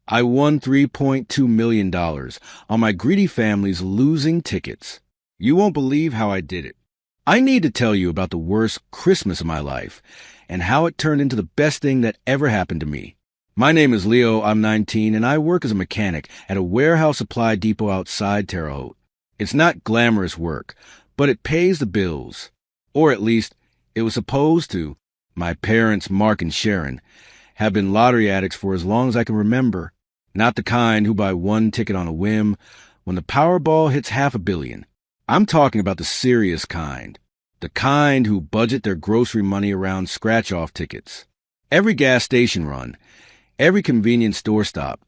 I won $3.2 million on my greedy family's losing tickets. You won't believe how I did it. I need to tell you about the worst Christmas of my life and how it turned into the best thing that ever happened to me. My name is Leo, I'm 19, and I work as a mechanic at a warehouse supply depot outside Terre Haute. It's not glamorous work, but it pays the bills. Or at least, it was supposed to. My parents, Mark and Sharon, have been lottery addicts for as long as I can remember. Not the kind who buy one ticket on a whim when the Powerball hits $500 million. I'm talking about the serious kind. The kind who budget their grocery money around scratch-off tickets. Every gas station run, every convenience store stop,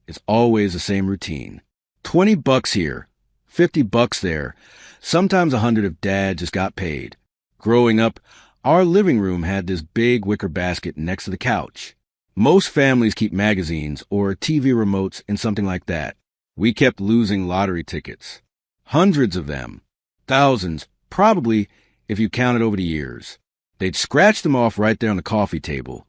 is always the same routine. $20 here, $50 there, sometimes $100 if Dad just got paid. Growing up, our living room had this big wicker basket next to the couch. Most families keep magazines or TV remotes and something like that. We kept losing lottery tickets. Hundreds of them. Thousands, probably, if you counted over the years. They'd scratch them off right there on the coffee table.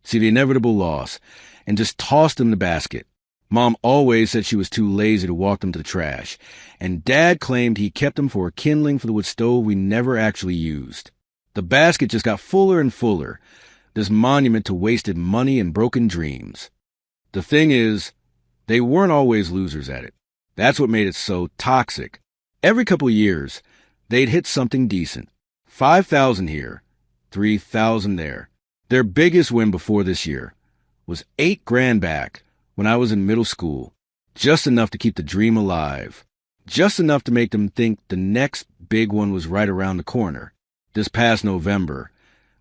See the inevitable loss, and just toss them in the basket. Mom always said she was too lazy to walk them to the trash, and Dad claimed he kept them for a kindling for the wood stove we never actually used. The basket just got fuller and fuller, this monument to wasted money and broken dreams. The thing is, they weren't always losers at it. That's what made it so toxic. Every couple of years, they'd hit something decent. 5,000 here, 3,000 there. Their biggest win before this year was $8,000 back when I was in middle school. Just enough to keep the dream alive. Just enough to make them think the next big one was right around the corner. This past November,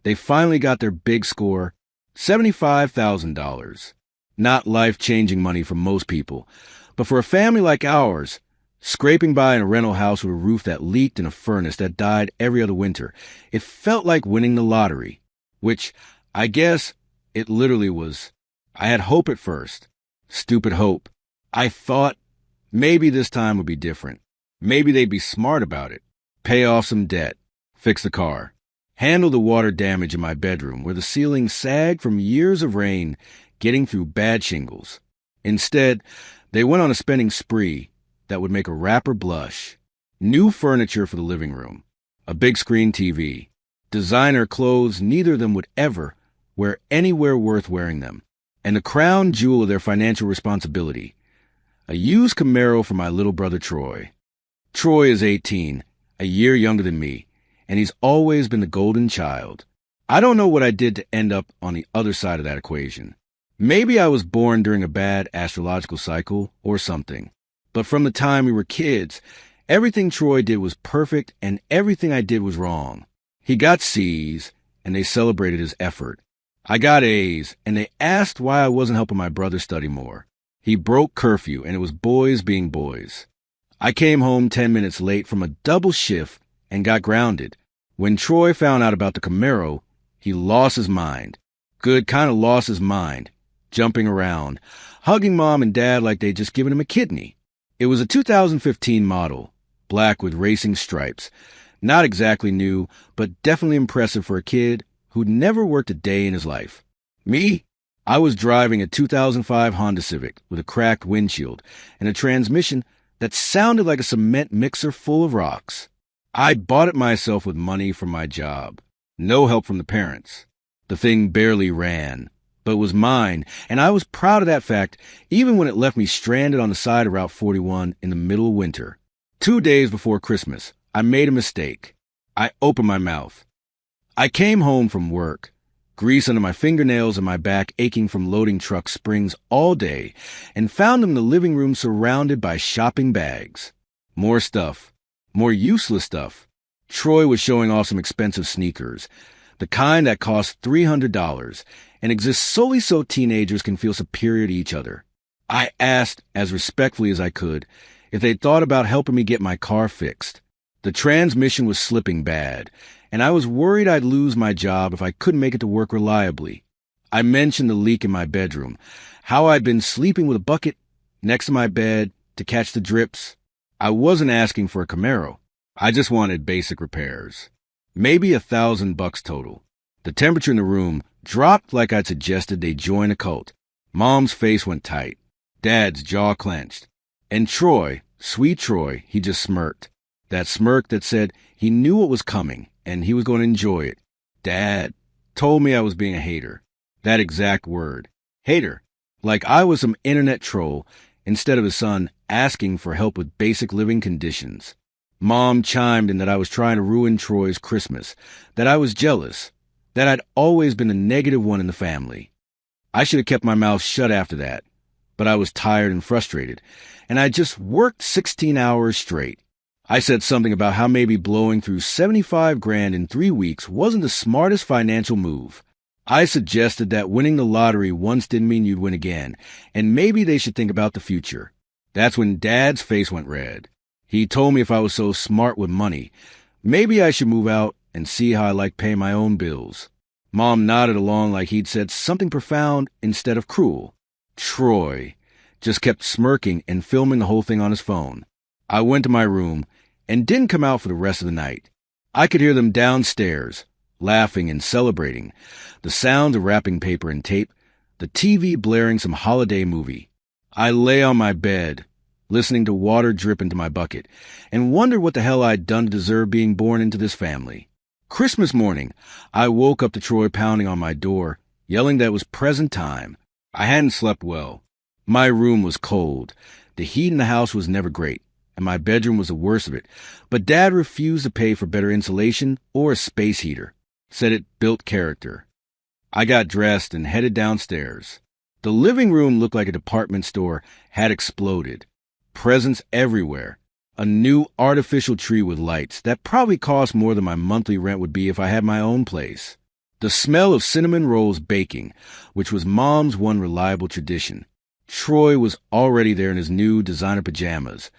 they finally got their big score, $75,000. Not life-changing money for most people, but for a family like ours, scraping by in a rental house with a roof that leaked and a furnace that died every other winter, it felt like winning the lottery, which I guess it literally was. I had hope at first. Stupid hope. I thought maybe this time would be different. Maybe they'd be smart about it. Pay off some debt. Fix the car. Handle the water damage in my bedroom where the ceiling sagged from years of rain getting through bad shingles. Instead, they went on a spending spree that would make a rapper blush. New furniture for the living room. A big screen TV. Designer clothes neither of them would ever wear anywhere worth wearing them. And the crown jewel of their financial responsibility. A used Camaro for my little brother Troy. Troy is 18, a year younger than me, and he's always been the golden child. I don't know what I did to end up on the other side of that equation. Maybe I was born during a bad astrological cycle or something. But from the time we were kids, everything Troy did was perfect and everything I did was wrong. He got C's, and they celebrated his effort. I got A's, and they asked why I wasn't helping my brother study more. He broke curfew, and it was boys being boys. I came home 10 minutes late from a double shift and got grounded. When Troy found out about the Camaro, he lost his mind. Good, kind of lost his mind. Jumping around, hugging Mom and Dad like they'd just given him a kidney. It was a 2015 model, black with racing stripes. Not exactly new, but definitely impressive for a kid who'd never worked a day in his life. Me? I was driving a 2005 Honda Civic with a cracked windshield and a transmission that sounded like a cement mixer full of rocks. I bought it myself with money from my job. No help from the parents. The thing barely ran, but was mine, and I was proud of that fact even when it left me stranded on the side of Route 41 in the middle of winter. 2 days before Christmas, I made a mistake. I opened my mouth. I came home from work, grease under my fingernails and my back aching from loading truck springs all day, and found them in the living room surrounded by shopping bags. More stuff. More useless stuff. Troy was showing off some expensive sneakers, the kind that cost $300 and exist solely so teenagers can feel superior to each other. I asked, as respectfully as I could, if they'd thought about helping me get my car fixed. The transmission was slipping bad, and I was worried I'd lose my job if I couldn't make it to work reliably. I mentioned the leak in my bedroom, how I'd been sleeping with a bucket next to my bed to catch the drips. I wasn't asking for a Camaro. I just wanted basic repairs. Maybe $1,000 total. The temperature in the room dropped like I'd suggested they join a cult. Mom's face went tight. Dad's jaw clenched. And Troy, sweet Troy, he just smirked. That smirk that said he knew what was coming and he was going to enjoy it. Dad told me I was being a hater. That exact word. Hater. Like I was some internet troll instead of his son asking for help with basic living conditions. Mom chimed in that I was trying to ruin Troy's Christmas, that I was jealous, that I'd always been the negative one in the family. I should have kept my mouth shut after that, but I was tired and frustrated, and I just worked 16 hours straight. I said something about how maybe blowing through $75,000 in 3 weeks wasn't the smartest financial move. I suggested that winning the lottery once didn't mean you'd win again, and maybe they should think about the future. That's when Dad's face went red. He told me if I was so smart with money, maybe I should move out and see how I like paying my own bills. Mom nodded along like he'd said something profound instead of cruel. Troy just kept smirking and filming the whole thing on his phone. I went to my room and didn't come out for the rest of the night. I could hear them downstairs, laughing and celebrating, the sound of wrapping paper and tape, the TV blaring some holiday movie. I lay on my bed, listening to water drip into my bucket, and wondered what the hell I'd done to deserve being born into this family. Christmas morning, I woke up to Troy pounding on my door, yelling that it was present time. I hadn't slept well. My room was cold. The heat in the house was never great, and my bedroom was the worst of it, but Dad refused to pay for better insulation or a space heater. Said it built character. I got dressed and headed downstairs. The living room looked like a department store had exploded. Presents everywhere. A new artificial tree with lights that probably cost more than my monthly rent would be if I had my own place. The smell of cinnamon rolls baking, which was Mom's one reliable tradition. Troy was already there in his new designer pajamas,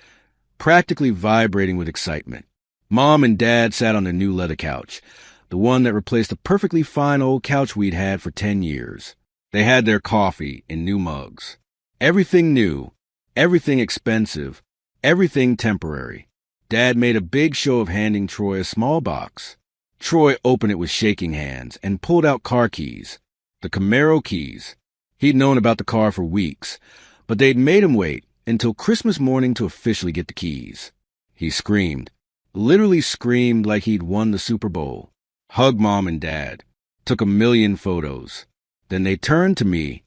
practically vibrating with excitement. Mom and Dad sat on their new leather couch, the one that replaced the perfectly fine old couch we'd had for 10 years. They had their coffee in new mugs. Everything new, everything expensive, everything temporary. Dad made a big show of handing Troy a small box. Troy opened it with shaking hands and pulled out car keys. The Camaro keys. He'd known about the car for weeks, but they'd made him wait until Christmas morning to officially get the keys. He screamed, literally screamed like he'd won the Super Bowl. Hugged Mom and Dad. Took a million photos. Then they turned to me.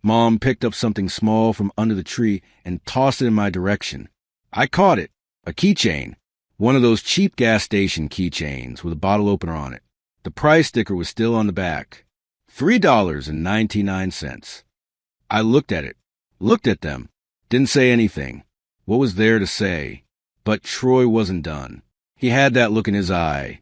Mom picked up something small from under the tree and tossed it in my direction. I caught it. A keychain. One of those cheap gas station keychains with a bottle opener on it. The price sticker was still on the back. $3.99. I looked at it. Looked at them. Didn't say anything. What was there to say? But Troy wasn't done. He had that look in his eye.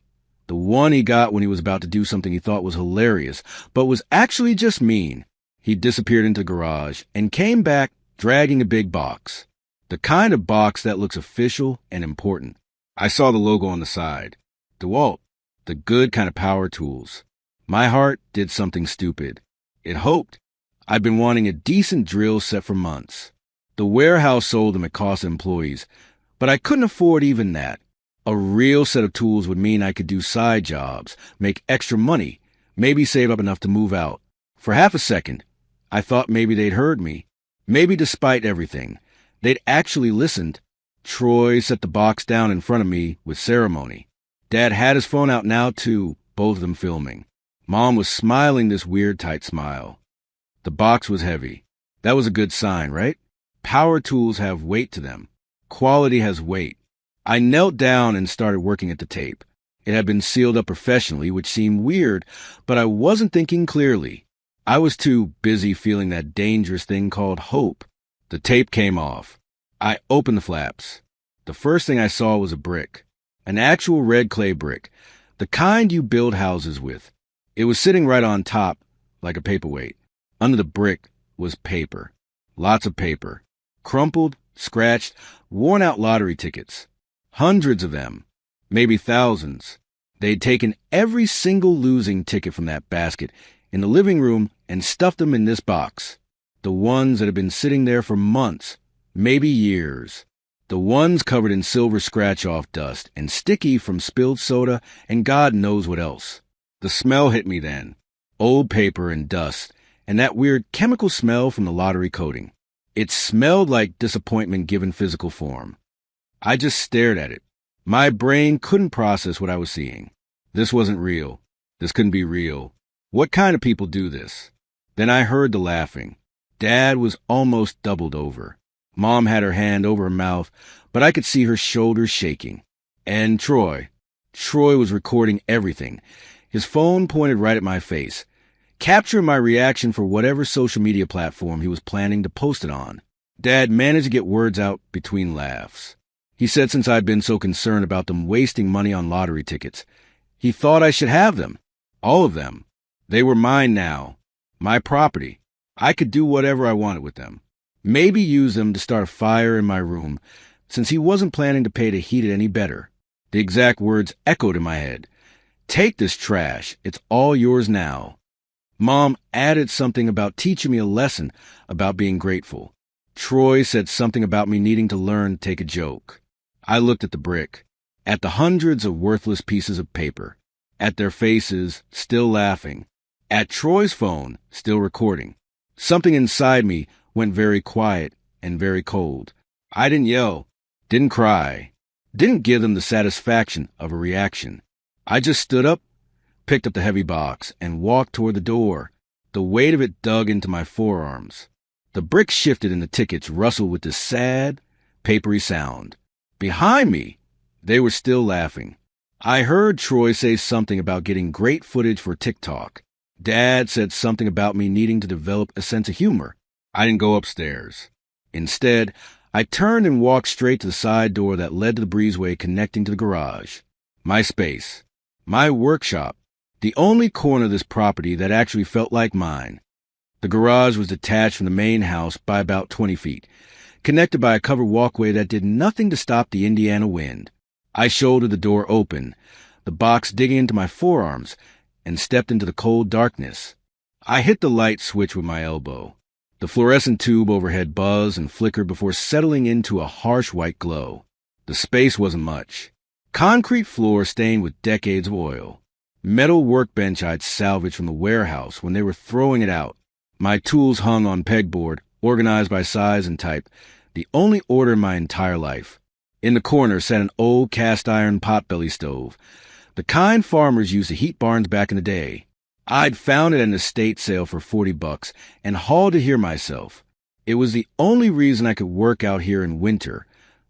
The one he got when he was about to do something he thought was hilarious, but was actually just mean. He disappeared into the garage and came back dragging a big box. The kind of box that looks official and important. I saw the logo on the side. DeWalt. The good kind of power tools. My heart did something stupid. It hoped. I'd been wanting a decent drill set for months. The warehouse sold them at cost of employees, but I couldn't afford even that. A real set of tools would mean I could do side jobs, make extra money, maybe save up enough to move out. For half a second, I thought maybe they'd heard me. Maybe despite everything, they'd actually listened. Troy set the box down in front of me with ceremony. Dad had his phone out now, too, both of them filming. Mom was smiling this weird, tight smile. The box was heavy. That was a good sign, right? Power tools have weight to them. Quality has weight. I knelt down and started working at the tape. It had been sealed up professionally, which seemed weird, but I wasn't thinking clearly. I was too busy feeling that dangerous thing called hope. The tape came off. I opened the flaps. The first thing I saw was a brick. An actual red clay brick. The kind you build houses with. It was sitting right on top, like a paperweight. Under the brick was paper. Lots of paper. Crumpled, scratched, worn-out lottery tickets. Hundreds of them. Maybe thousands. They'd taken every single losing ticket from that basket in the living room and stuffed them in this box. The ones that had been sitting there for months, maybe years. The ones covered in silver scratch-off dust and sticky from spilled soda and God knows what else. The smell hit me then. Old paper and dust, and that weird chemical smell from the lottery coating. It smelled like disappointment given physical form. I just stared at it. My brain couldn't process what I was seeing. This wasn't real. This couldn't be real. What kind of people do this? Then I heard the laughing. Dad was almost doubled over. Mom had her hand over her mouth, but I could see her shoulders shaking. And Troy was recording everything. His phone pointed right at my face, capturing my reaction for whatever social media platform he was planning to post it on. Dad managed to get words out between laughs. He said since I'd been so concerned about them wasting money on lottery tickets, he thought I should have them. All of them. They were mine now. My property. I could do whatever I wanted with them. Maybe use them to start a fire in my room, since he wasn't planning to pay to heat it any better. The exact words echoed in my head. Take this trash. It's all yours now. Mom added something about teaching me a lesson about being grateful. Troy said something about me needing to learn to take a joke. I looked at the brick, at the hundreds of worthless pieces of paper, at their faces still laughing, at Troy's phone still recording. Something inside me went very quiet and very cold. I didn't yell, didn't cry, didn't give them the satisfaction of a reaction. I just stood up, picked up the heavy box, and walked toward the door. The weight of it dug into my forearms. The brick shifted and the tickets rustled with this sad, papery sound. Behind me, they were still laughing. I heard Troy say something about getting great footage for TikTok. Dad said something about me needing to develop a sense of humor. I didn't go upstairs. Instead, I turned and walked straight to the side door that led to the breezeway connecting to the garage. My space. My workshop. The only corner of this property that actually felt like mine. The garage was detached from the main house by about 20 feet, connected by a covered walkway that did nothing to stop the Indiana wind. I shouldered the door open, the box digging into my forearms, and stepped into the cold darkness. I hit the light switch with my elbow. The fluorescent tube overhead buzzed and flickered before settling into a harsh white glow. The space wasn't much. Concrete floor stained with decades of oil. Metal workbench I'd salvaged from the warehouse when they were throwing it out. My tools hung on pegboard, organized by size and type, the only order in my entire life. In the corner sat an old cast-iron potbelly stove, the kind farmers used to heat barns back in the day. I'd found it at an estate sale for $40 and hauled it here myself. It was the only reason I could work out here in winter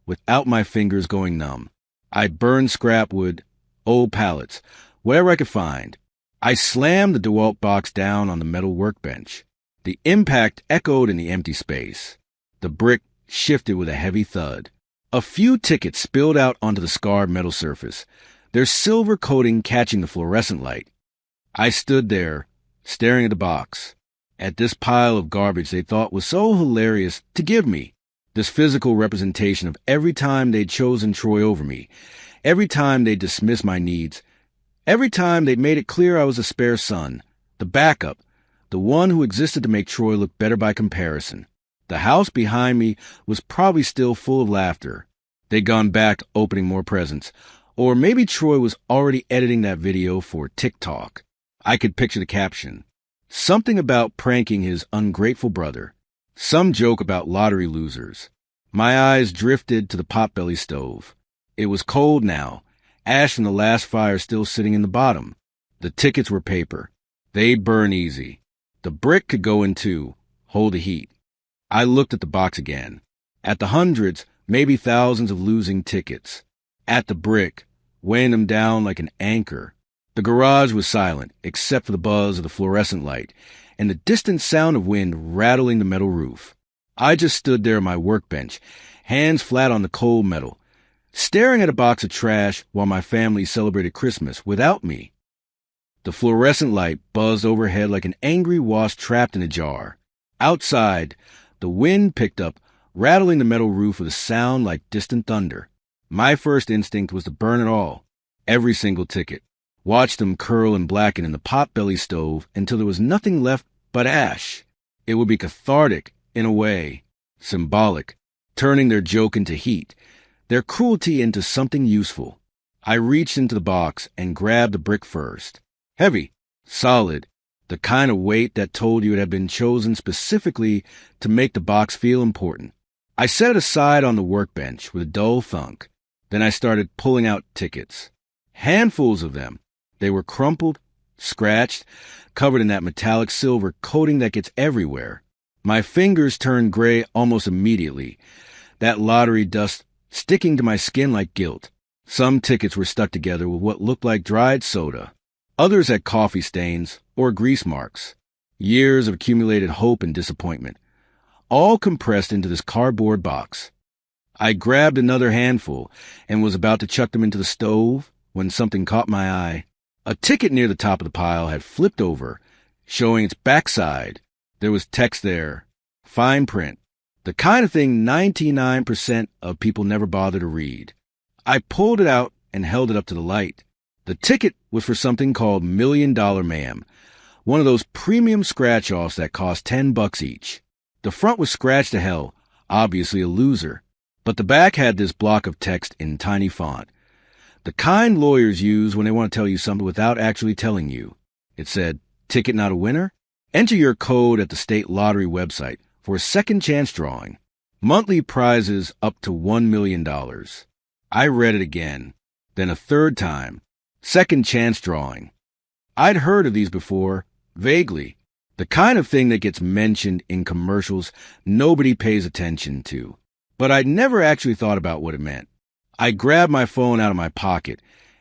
without my fingers going numb. I'd burned scrap wood, old pallets, whatever I could find. I slammed the DeWalt box down on the metal workbench. The impact echoed in the empty space. The brick shifted with a heavy thud. A few tickets spilled out onto the scarred metal surface, their silver coating catching the fluorescent light. I stood there, staring at the box, at this pile of garbage they thought was so hilarious to give me, this physical representation of every time they'd chosen Troy over me, every time they'd dismissed my needs, every time they'd made it clear I was a spare son, the backup, the one who existed to make Troy look better by comparison. The house behind me was probably still full of laughter. They'd gone back opening more presents. Or maybe Troy was already editing that video for TikTok. I could picture the caption. Something about pranking his ungrateful brother. Some joke about lottery losers. My eyes drifted to the potbelly stove. It was cold now, ash from the last fire still sitting in the bottom. The tickets were paper. They'd burn easy. The brick could go in too, hold the heat. I looked at the box again. At the hundreds, maybe thousands of losing tickets. At the brick, weighing them down like an anchor. The garage was silent, except for the buzz of the fluorescent light and the distant sound of wind rattling the metal roof. I just stood there on my workbench, hands flat on the cold metal, staring at a box of trash while my family celebrated Christmas without me. The fluorescent light buzzed overhead like an angry wasp trapped in a jar. Outside, the wind picked up, rattling the metal roof with a sound like distant thunder. My first instinct was to burn it all, every single ticket. Watch them curl and blacken in the potbelly stove until there was nothing left but ash. It would be cathartic, in a way, symbolic, turning their joke into heat, their cruelty into something useful. I reached into the box and grabbed the brick first. Heavy, solid, the the kind of weight that told you it had been chosen specifically to make the box feel important. I set it aside on the workbench with a dull thunk. Then I started pulling out tickets. Handfuls of them. They were crumpled, scratched, covered in that metallic silver coating that gets everywhere. My fingers turned gray almost immediately, that lottery dust sticking to my skin like guilt. Some tickets were stuck together with what looked like dried soda. Others had coffee stains or grease marks. Years of accumulated hope and disappointment, all compressed into this cardboard box. I grabbed another handful and was about to chuck them into the stove when something caught my eye. A ticket near the top of the pile had flipped over, showing its backside. There was text there, fine print, the kind of thing 99% of people never bother to read. I pulled it out and held it up to the light. The ticket was for something called $1 Million Mayhem, one of those premium scratch-offs that cost $10 each. The front was scratched to hell, obviously a loser, but the back had this block of text in tiny font, the kind lawyers use when they want to tell you something without actually telling you. It said, "Ticket not a winner? Enter your code at the state lottery website for a second chance drawing. Monthly prizes up to $1 million. I read it again, then a third time. Second chance drawing. I'd heard of these before, vaguely. The kind of thing that gets mentioned in commercials nobody pays attention to. But I'd never actually thought about what it meant. I grabbed my phone out of my pocket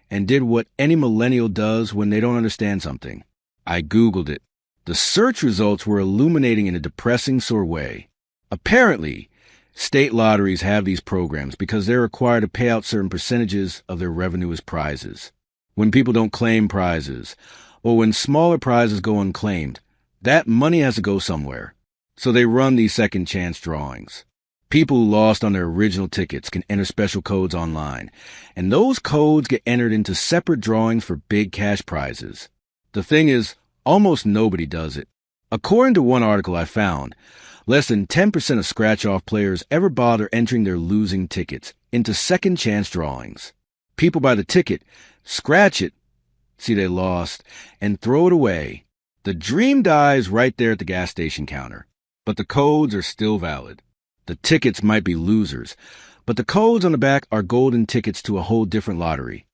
and did what any millennial does when they don't understand something. I Googled it. The search results were illuminating in a depressing sort of way. Apparently, state lotteries have these programs because they're required to pay out certain percentages of their revenue as prizes. When people don't claim prizes, or when smaller prizes go unclaimed, that money has to go somewhere. So they run these second chance drawings. People who lost on their original tickets can enter special codes online, and those codes get entered into separate drawings for big cash prizes. The thing is, almost nobody does it. According to one article I found, less than 10% of scratch-off players ever bother entering their losing tickets into second chance drawings. People buy the ticket, scratch it, see they lost, and throw it away. The dream dies right there at the gas station counter, but the codes are still valid. The tickets might be losers, but the codes on the back are golden tickets to a whole different lottery.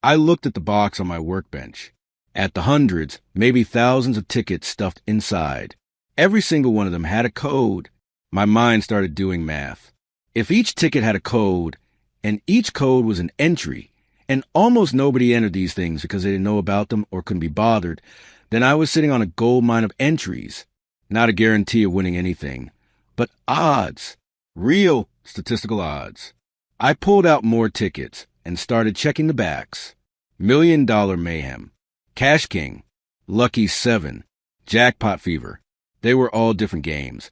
I looked at the box on my workbench, at the hundreds, maybe thousands of tickets stuffed inside. Every single one of them had a code. My mind started doing math. If each ticket had a code, and each code was an entry, and almost nobody entered these things because they didn't know about them or couldn't be bothered, then I was sitting on a gold mine of entries. Not a guarantee of winning anything, but odds. Real statistical odds. I pulled out more tickets and started checking the backs. $1 Million Mayhem, Cash King, Lucky 7, Jackpot Fever. They were all different games,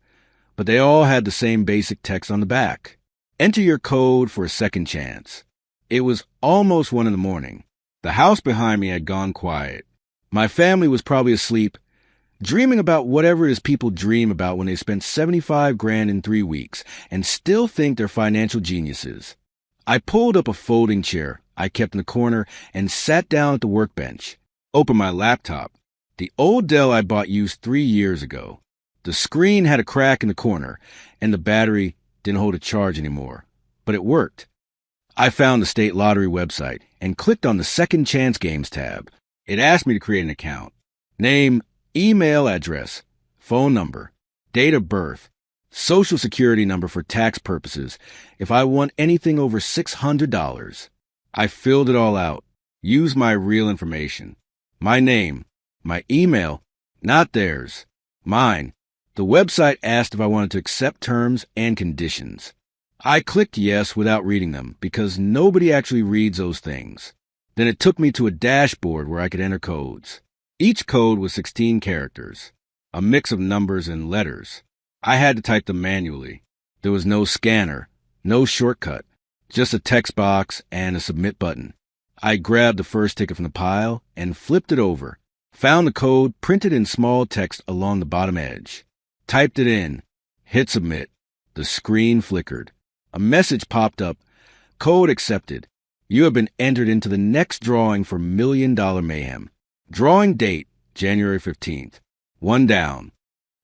but they all had the same basic text on the back. Enter your code for a second chance. It was almost 1 a.m. The house behind me had gone quiet. My family was probably asleep, dreaming about whatever it is people dream about when they spent $75,000 in 3 weeks and still think they're financial geniuses. I pulled up a folding chair I kept in the corner and sat down at the workbench. Opened my laptop. The old Dell I bought used 3 years ago. The screen had a crack in the corner, and the battery didn't hold a charge anymore. But it worked. I found the state lottery website and clicked on the Second Chance Games tab. It asked me to create an account. Name, email address, phone number, date of birth, social security number for tax purposes if I won anything over $600. I filled it all out. Used my real information. My name, my email, not theirs, mine. The website asked if I wanted to accept terms and conditions. I clicked yes without reading them because nobody actually reads those things. Then it took me to a dashboard where I could enter codes. Each code was 16 characters, a mix of numbers and letters. I had to type them manually. There was no scanner, no shortcut, just a text box and a submit button. I grabbed the first ticket from the pile and flipped it over. Found the code printed in small text along the bottom edge. Typed it in. Hit submit. The screen flickered. A message popped up. Code accepted. You have been entered into the next drawing for $1 Million Mayhem. Drawing date, January 15th. One down.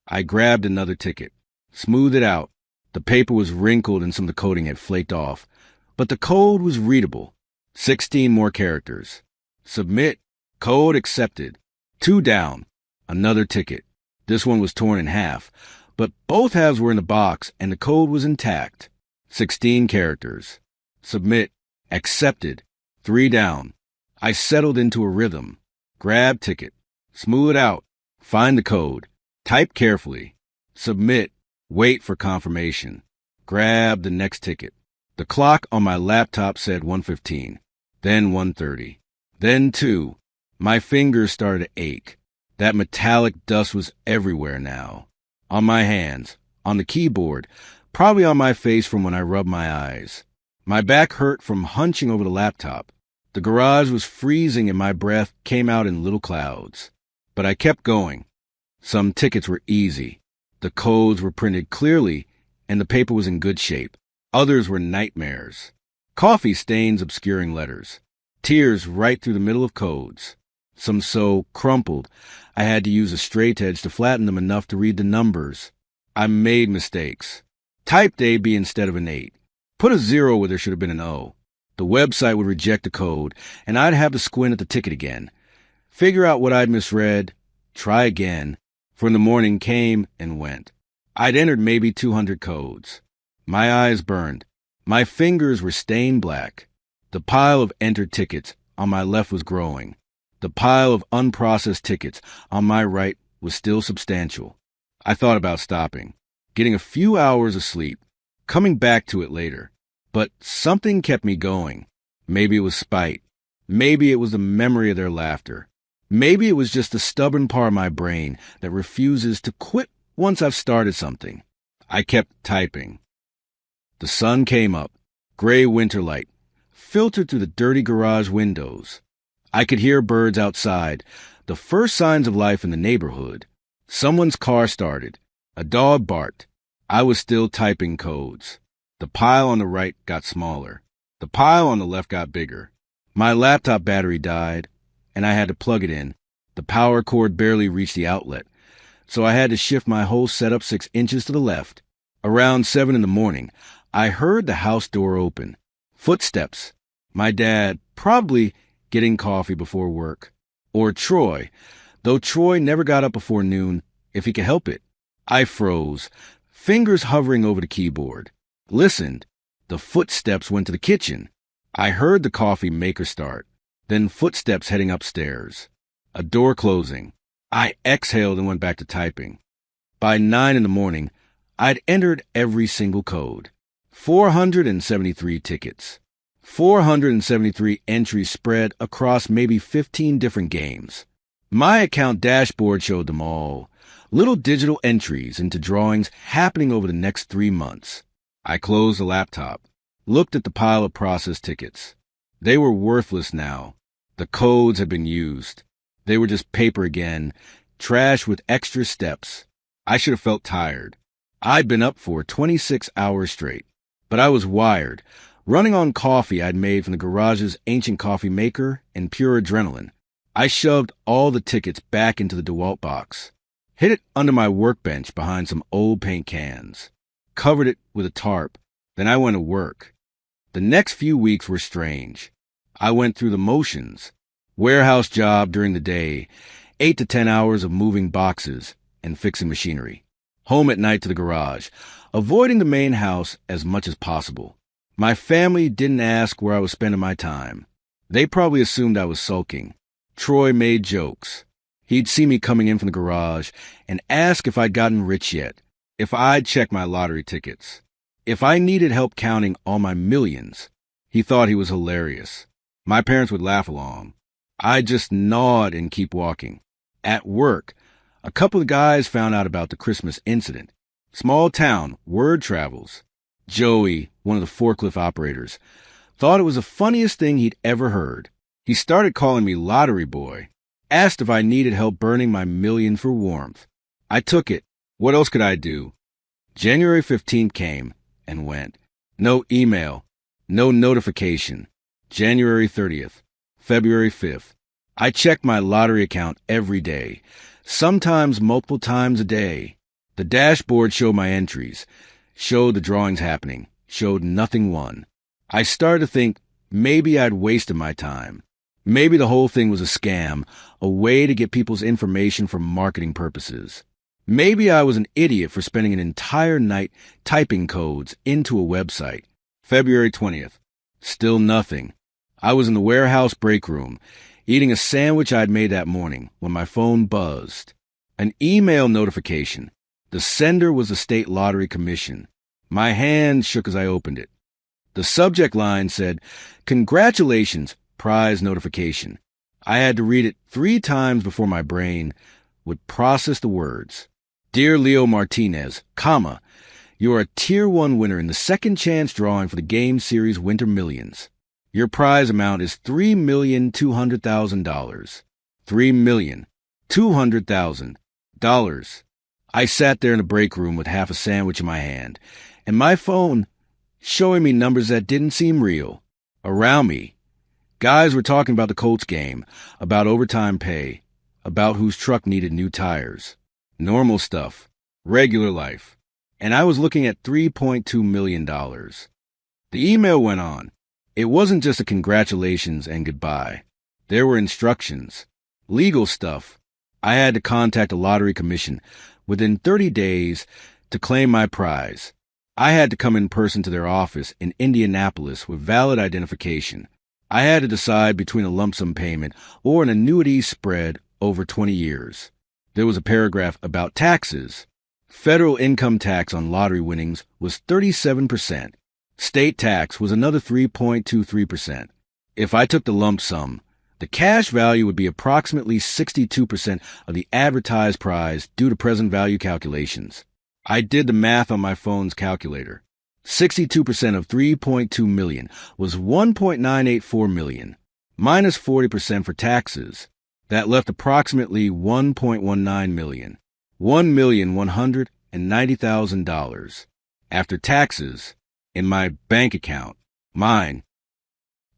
I grabbed another ticket, smoothed it out. The paper was wrinkled and some of the coating had flaked off, but the code was readable. 16 more characters. Submit. Code accepted. Two down. Another ticket. This one was torn in half, but both halves were in the box and the code was intact. 16 characters. Submit. Accepted. Three down. I settled into a rhythm. Grab ticket. Smooth it out. Find the code. Type carefully. Submit. Wait for confirmation. Grab the next ticket. The clock on my laptop said 1:15, then 1:30, then 2. My fingers started to ache. That metallic dust was everywhere now. On my hands, on the keyboard, probably on my face from when I rubbed my eyes. My back hurt from hunching over the laptop. The garage was freezing and my breath came out in little clouds. But I kept going. Some tickets were easy. The codes were printed clearly and the paper was in good shape. Others were nightmares. Coffee stains obscuring letters. Tears right through the middle of codes. Some so crumpled, I had to use a straight edge to flatten them enough to read the numbers. I made mistakes. Typed A B instead of an 8. Put a 0 where there should have been an O. The website would reject the code, and I'd have to squint at the ticket again. Figure out what I'd misread. Try again. For the morning came and went. I'd entered maybe 200 codes. My eyes burned. My fingers were stained black. The pile of entered tickets on my left was growing. The pile of unprocessed tickets on my right was still substantial. I thought about stopping, getting a few hours of sleep, coming back to it later. But something kept me going. Maybe it was spite. Maybe it was the memory of their laughter. Maybe it was just the stubborn part of my brain that refuses to quit once I've started something. I kept typing. The sun came up, gray winter light, filtered through the dirty garage windows. I could hear birds outside, the first signs of life in the neighborhood. Someone's car started. A dog barked. I was still typing codes. The pile on the right got smaller. The pile on the left got bigger. My laptop battery died, and I had to plug it in. The power cord barely reached the outlet, so I had to shift my whole setup 6 inches to the left. Around 7 in the morning, I heard the house door open. Footsteps. My dad, probably getting coffee before work. Or Troy, though Troy never got up before noon, if he could help it. I froze, fingers hovering over the keyboard. Listened. The footsteps went to the kitchen. I heard the coffee maker start, then footsteps heading upstairs. A door closing. I exhaled and went back to typing. By 9 in the morning, I'd entered every single code. 473 tickets. 473 entries spread across maybe 15 different games. My account dashboard showed them all. Little digital entries into drawings happening over the next 3 months. I closed the laptop, looked at the pile of processed tickets. They were worthless now. The codes had been used. They were just paper again, trash with extra steps. I should have felt tired. I'd been up for 26 hours straight, but I was wired, running on coffee I'd made from the garage's ancient coffee maker and pure adrenaline. I shoved all the tickets back into the DeWalt box, hid it under my workbench behind some old paint cans, covered it with a tarp. Then I went to work. The next few weeks were strange. I went through the motions. Warehouse job during the day, 8 to 10 hours of moving boxes and fixing machinery. Home at night to the garage, avoiding the main house as much as possible. My family didn't ask where I was spending my time. They probably assumed I was sulking. Troy made jokes. He'd see me coming in from the garage and ask if I'd gotten rich yet, if I'd checked my lottery tickets, if I needed help counting all my millions. He thought he was hilarious. My parents would laugh along. I'd just nod and keep walking. At work, a couple of guys found out about the Christmas incident. Small town, word travels. Joey, one of the forklift operators, thought it was the funniest thing he'd ever heard. He started calling me Lottery Boy, asked if I needed help burning my million for warmth. I took it. What else could I do? January 15th came and went. No email, no notification. January 30th, February 5th. I checked my lottery account every day. sometimes multiple times a day. The dashboard showed my entries, showed the drawings happening, showed nothing won. I started to think maybe I'd wasted my time. Maybe the whole thing was a scam, a way to get people's information for marketing purposes. Maybe I was an idiot for spending an entire night typing codes into a website. February 20th. Still nothing. I was in the warehouse break room, eating a sandwich I'd made that morning, when my phone buzzed. An email notification. The sender was the State Lottery Commission. My hand shook as I opened it. The subject line said, "Congratulations, prize notification." I had to read it 3 times before my brain would process the words. "Dear Leo Martinez, comma, you are a Tier 1 winner in the second chance drawing for the Game Series Winter Millions. Your prize amount is $3,200,000. $3,200,000. I sat there in the break room with half a sandwich in my hand, and my phone showing me numbers that didn't seem real. Around me, guys were talking about the Colts game, about overtime pay, about whose truck needed new tires. Normal stuff. Regular life. And I was looking at $3.2 million. The email went on. It wasn't just a congratulations and goodbye. There were instructions. Legal stuff. I had to contact a lottery commission within 30 days to claim my prize. I had to come in person to their office in Indianapolis with valid identification. I had to decide between a lump sum payment or an annuity spread over 20 years. There was a paragraph about taxes. Federal income tax on lottery winnings was 37%. State tax was another 3.23%. If I took the lump sum, the cash value would be approximately 62% of the advertised prize due to present value calculations. I did the math on my phone's calculator. 62% of 3.2 million was 1.984 million, minus 40% for taxes. That left approximately 1.19 million, $1,190,000 after taxes in my bank account, mine.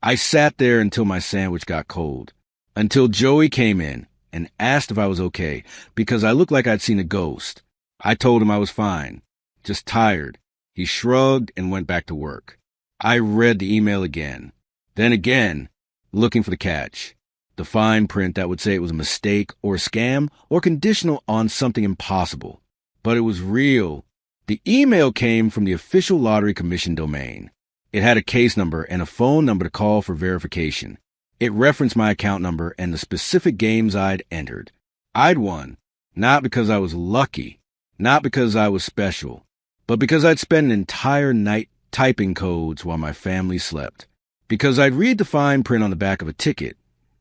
I sat there until my sandwich got cold, until Joey came in and asked if I was okay because I looked like I'd seen a ghost. I told him I was fine, just tired. He shrugged and went back to work. I read the email again, then again, looking for the catch. The fine print that would say it was a mistake or a scam or conditional on something impossible. But it was real. The email came from the official Lottery Commission domain. It had a case number and a phone number to call for verification. It referenced my account number and the specific games I'd entered. I'd won, not because I was lucky, not because I was special, but because I'd spent an entire night typing codes while my family slept. Because I'd read the fine print on the back of a ticket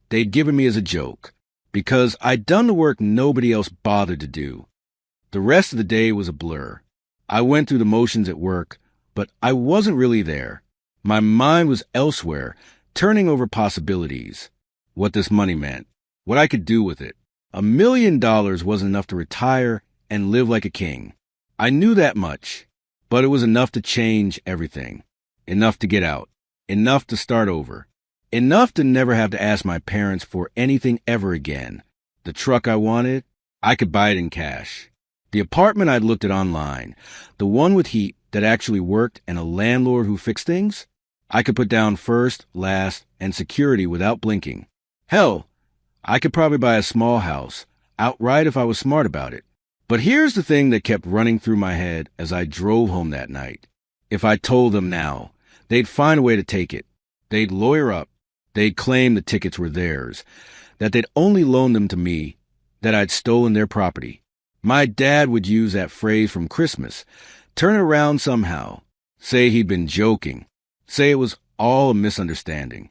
they'd given me as a joke. Because I'd done the work nobody else bothered to do. The rest of the day was a blur. I went through the motions at work, but I wasn't really there. My mind was elsewhere, turning over possibilities. What this money meant. What I could do with it. $1 million wasn't enough to retire and live like a king. I knew that much, but it was enough to change everything. Enough to get out. Enough to start over. Enough to never have to ask my parents for anything ever again. The truck I wanted, I could buy it in cash. The apartment I'd looked at online, the one with heat that actually worked and a landlord who fixed things, I could put down first, last, and security without blinking. Hell, I could probably buy a small house, outright if I was smart about it. But here's the thing that kept running through my head as I drove home that night. If I told them now, they'd find a way to take it. They'd lawyer up. They'd claim the tickets were theirs, that they'd only loaned them to me, that I'd stolen their property. My dad would use that phrase from Christmas, turn it around somehow, say he'd been joking, say it was all a misunderstanding.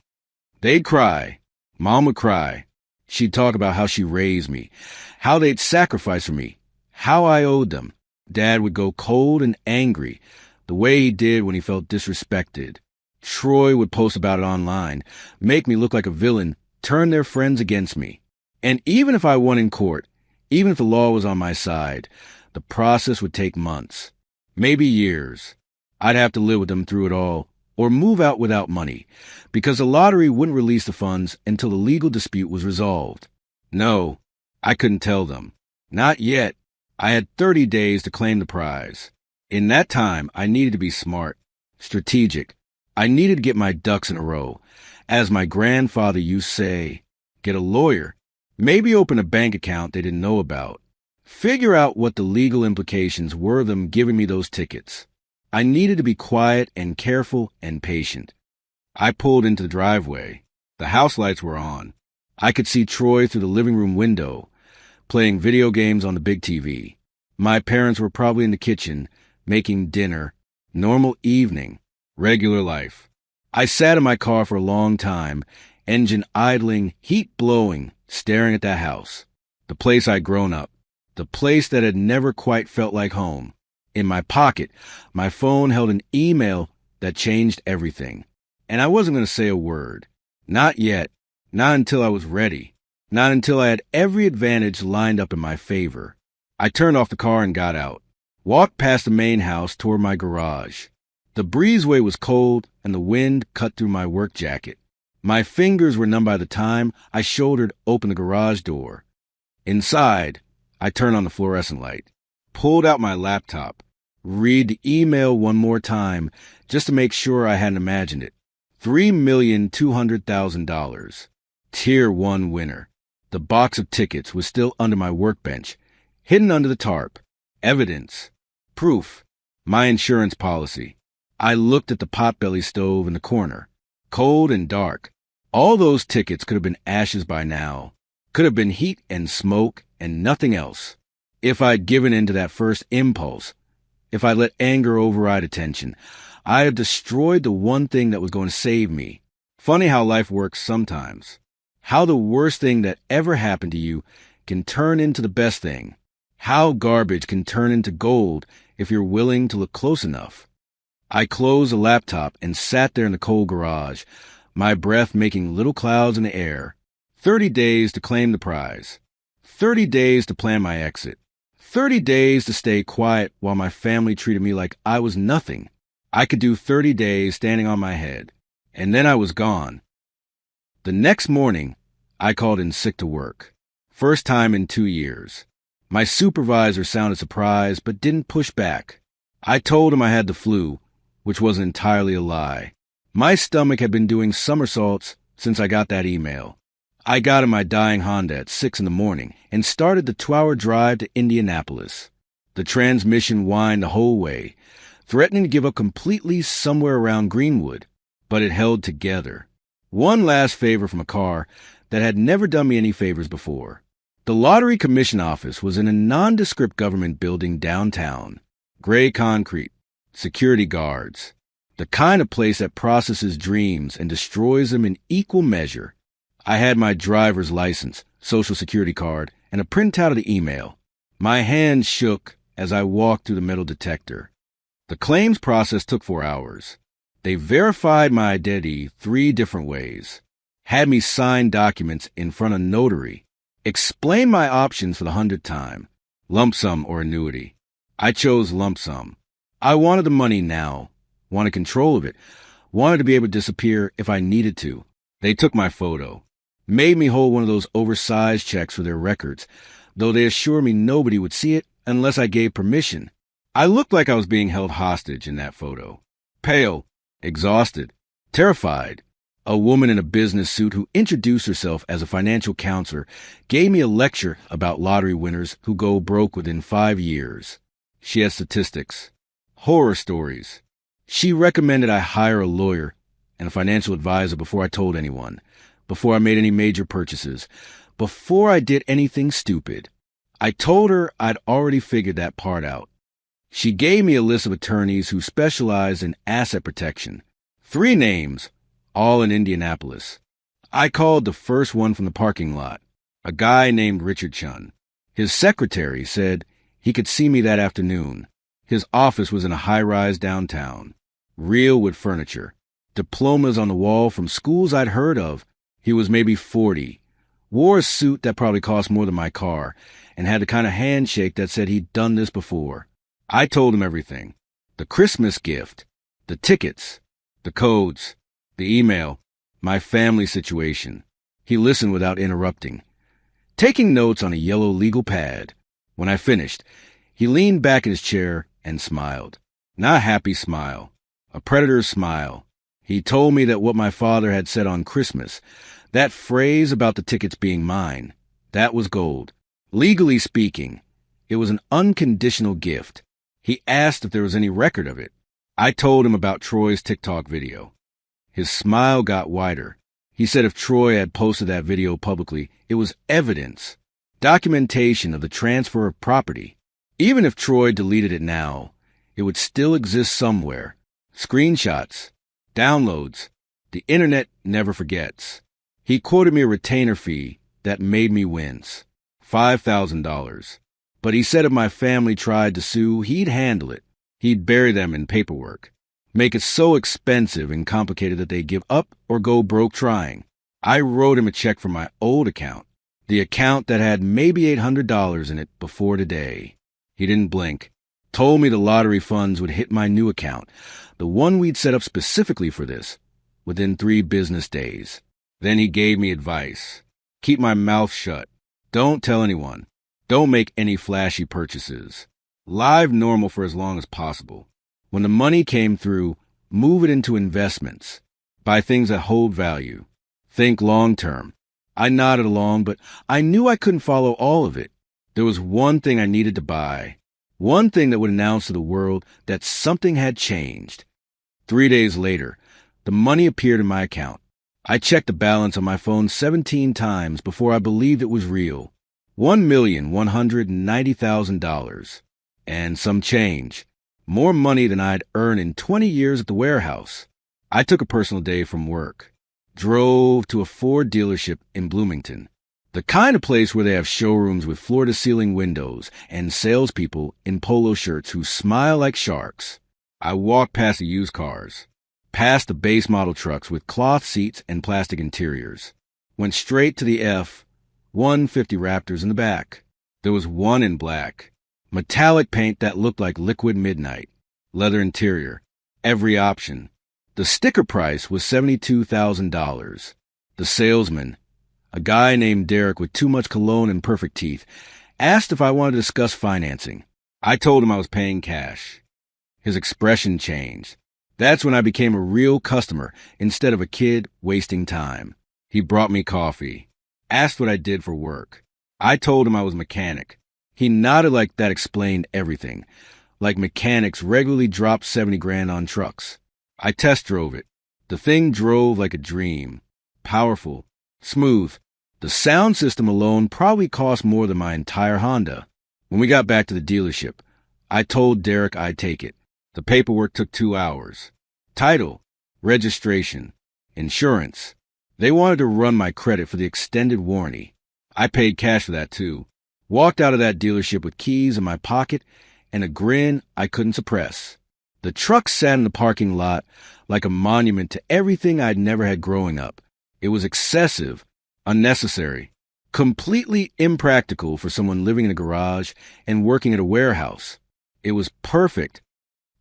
They'd cry. Mom would cry. She'd talk about how she raised me, how they'd sacrificed for me, how I owed them. Dad would go cold and angry, the way he did when he felt disrespected. Troy would post about it online, make me look like a villain, turn their friends against me. And even if I won in court, even if the law was on my side, the process would take months, maybe years. I'd have to live with them through it all, or move out without money, because the lottery wouldn't release the funds until the legal dispute was resolved. No, I couldn't tell them. Not yet. I had 30 days to claim the prize. In that time, I needed to be smart, strategic. I needed to get my ducks in a row. As my grandfather used to say, get a lawyer. Maybe open a bank account they didn't know about. Figure out what the legal implications were of them giving me those tickets. I needed to be quiet and careful and patient. I pulled into the driveway. The house lights were on. I could see Troy through the living room window, playing video games on the big TV. My parents were probably in the kitchen, making dinner. Normal evening. Regular life. I sat in my car for a long time, engine idling, heat blowing, staring at that house. The place I'd grown up. The place that had never quite felt like home. In my pocket, my phone held an email that changed everything. And I wasn't going to say a word. Not yet. Not until I was ready. Not until I had every advantage lined up in my favor. I turned off the car and got out. Walked past the main house toward my garage. The breezeway was cold and the wind cut through my work jacket. My fingers were numb by the time I shouldered open the garage door. Inside, I turned on the fluorescent light, pulled out my laptop, read the email one more time just to make sure I hadn't imagined it. $3,200,000. Tier 1 winner. The box of tickets was still under my workbench, hidden under the tarp. Evidence. Proof. My insurance policy. I looked at the potbelly stove in the corner. Cold and dark. All those tickets could have been ashes by now. Could have been heat and smoke and nothing else. If I'd given in to that first impulse, if I let anger override attention, I'd have destroyed the one thing that was going to save me. Funny how life works sometimes. How the worst thing that ever happened to you can turn into the best thing. How garbage can turn into gold if you're willing to look close enough. I closed the laptop and sat there in the cold garage, my breath making little clouds in the air. 30 days to claim the prize. 30 days to plan my exit. 30 days to stay quiet while my family treated me like I was nothing. I could do 30 days standing on my head. And then I was gone. The next morning, I called in sick to work. First time in 2 years. My supervisor sounded surprised but didn't push back. I told him I had the flu, which wasn't entirely a lie. My stomach had been doing somersaults since I got that email. I got in my dying Honda at 6 in the morning and started the 2-hour drive to Indianapolis. The transmission whined the whole way, threatening to give up completely somewhere around Greenwood, but it held together. One last favor from a car that had never done me any favors before. The Lottery Commission office was in a nondescript government building downtown. Gray concrete, security guards. The kind of place that processes dreams and destroys them in equal measure. I had my driver's license, social security card, and a printout of the email. My hand shook as I walked through the metal detector. The claims process took 4 hours. They verified my identity 3 different ways, had me sign documents in front of a notary, explained my options for the 100th time, lump sum or annuity. I chose lump sum. I wanted the money now, wanted control of it, wanted to be able to disappear if I needed to. They took my photo, made me hold one of those oversized checks for their records, though they assured me nobody would see it unless I gave permission. I looked like I was being held hostage in that photo. Pale, exhausted, terrified. A woman in a business suit who introduced herself as a financial counselor gave me a lecture about lottery winners who go broke within 5 years. She had statistics, horror stories. She recommended I hire a lawyer and a financial advisor before I told anyone, before I made any major purchases, before I did anything stupid. I told her I'd already figured that part out. She gave me a list of attorneys who specialize in asset protection. 3 names, all in Indianapolis. I called the first one from the parking lot, a guy named Richard Chun. His secretary said he could see me that afternoon. His office was in a high-rise downtown. Real wood furniture. Diplomas on the wall from schools I'd heard of. He was maybe 40. Wore a suit that probably cost more than my car, and had the kind of handshake that said he'd done this before. I told him everything. The Christmas gift, the tickets, the codes, the email, my family situation. He listened without interrupting, taking notes on a yellow legal pad. When I finished, he leaned back in his chair and smiled. Not a happy smile, a predator's smile. He told me that what my father had said on Christmas, that phrase about the tickets being mine, that was gold. Legally speaking, it was an unconditional gift. He asked if there was any record of it. I told him about Troy's TikTok video. His smile got wider. He said if Troy had posted that video publicly, it was evidence, documentation of the transfer of property. Even if Troy deleted it now, it would still exist somewhere. Screenshots, downloads. The internet never forgets. He quoted me a retainer fee that made me wince. $5,000. But he said if my family tried to sue, he'd handle it. He'd bury them in paperwork. Make it so expensive and complicated that they give up or go broke trying. I wrote him a check from my old account, the account that had maybe $800 in it before today. He didn't blink. Told me the lottery funds would hit my new account, the one we'd set up specifically for this, within 3 business days. Then he gave me advice. Keep my mouth shut. Don't tell anyone. Don't make any flashy purchases. Live normal for as long as possible. When the money came through, move it into investments. Buy things that hold value. Think long term. I nodded along, but I knew I couldn't follow all of it. There was one thing I needed to buy. One thing that would announce to the world that something had changed. 3 days later, the money appeared in my account. I checked the balance on my phone 17 times before I believed it was real. $1,190,000. And some change. More money than I'd earned in 20 years at the warehouse. I took a personal day from work. Drove to a Ford dealership in Bloomington. The kind of place where they have showrooms with floor-to-ceiling windows and salespeople in polo shirts who smile like sharks. I walked past the used cars, past the base model trucks with cloth seats and plastic interiors. Went straight to the F-150 Raptors in the back. There was one in black. Metallic paint that looked like liquid midnight. Leather interior. Every option. The sticker price was $72,000. The salesman, a guy named Derek with too much cologne and perfect teeth, asked if I wanted to discuss financing. I told him I was paying cash. His expression changed. That's when I became a real customer instead of a kid wasting time. He brought me coffee. Asked what I did for work. I told him I was a mechanic. He nodded like that explained everything. Like mechanics regularly drop 70 grand on trucks. I test drove it. The thing drove like a dream. Powerful. Smooth. The sound system alone probably cost more than my entire Honda. When we got back to the dealership, I told Derek I'd take it. The paperwork took 2 hours. Title, registration, insurance. They wanted to run my credit for the extended warranty. I paid cash for that too. Walked out of that dealership with keys in my pocket and a grin I couldn't suppress. The truck sat in the parking lot like a monument to everything I'd never had growing up. It was excessive, unnecessary, completely impractical for someone living in a garage and working at a warehouse. It was perfect.